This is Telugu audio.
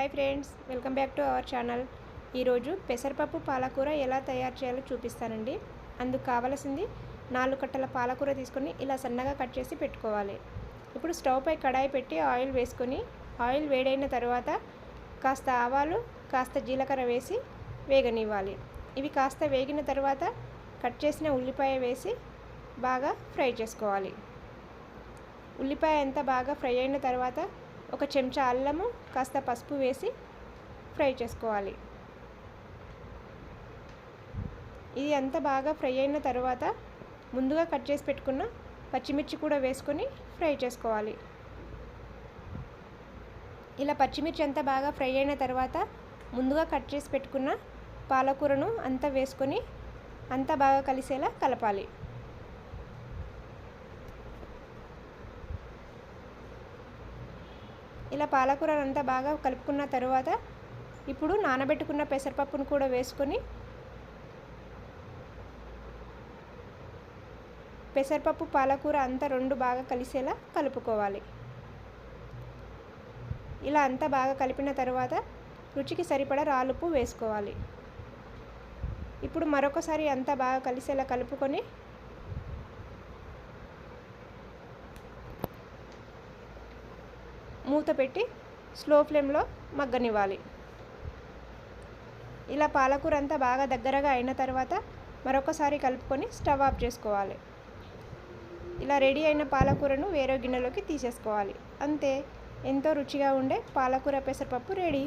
Hi friends, welcome back to our channel. ఈరోజు పెసరపప్పు పాలకూర ఎలా తయారు చేయాలో చూపిస్తానండి. అందుకు కావలసింది 4 కట్టల పాలకూర తీసుకొని ఇలా సన్నగా కట్ చేసి పెట్టుకోవాలి. ఇప్పుడు స్టవ్ పై కడాయి పెట్టి ఆయిల్ వేసుకొని ఆయిల్ వేడైన తర్వాత కాస్త ఆవాలు, కాస్త జీలకర్ర వేసి వేగనివ్వాలి. ఇవి కాస్త వేగిన తర్వాత కట్ చేసిన ఉల్లిపాయ వేసి బాగా ఫ్రై చేసుకోవాలి. ఉల్లిపాయ అంతా బాగా ఫ్రై అయిన తర్వాత ఒక చెంచా అల్లము, కాస్త పసుపు వేసి ఫ్రై చేసుకోవాలి. ఇది అంతా బాగా ఫ్రై అయిన తర్వాత ముందుగా కట్ చేసి పెట్టుకున్న పచ్చిమిర్చి కూడా వేసుకొని ఫ్రై చేసుకోవాలి. ఇలా పచ్చిమిర్చి అంతా బాగా ఫ్రై అయిన తర్వాత ముందుగా కట్ చేసి పెట్టుకున్న పాలకూరను అంతా వేసుకొని అంతా బాగా కలిసేలా కలపాలి. ఇలా పాలకూర అంతా బాగా కలుపుకున్న తర్వాత ఇప్పుడు నానబెట్టుకున్న పెసరపప్పును కూడా వేసుకొని పెసరపప్పు పాలకూర అంతా రెండు బాగా కలిసేలా కలుపుకోవాలి. ఇలా అంతా బాగా కలిపిన తర్వాత రుచికి సరిపడా రాళ్ళుప్పు వేసుకోవాలి. ఇప్పుడు మరొకసారి అంతా బాగా కలిసేలా కలుపుకొని మూత పెట్టి స్లో ఫ్లేమ్లో మగ్గనివ్వాలి. ఇలా పాలకూర అంతా బాగా దగ్గరగా అయిన తర్వాత మరొకసారి కలుపుకొని స్టవ్ ఆఫ్ చేసుకోవాలి. ఇలా రెడీ అయిన పాలకూరను వేరే గిన్నెలోకి తీసేసుకోవాలి. అంతే, ఎంతో రుచిగా ఉండే పాలకూర పెసరపప్పు రెడీ.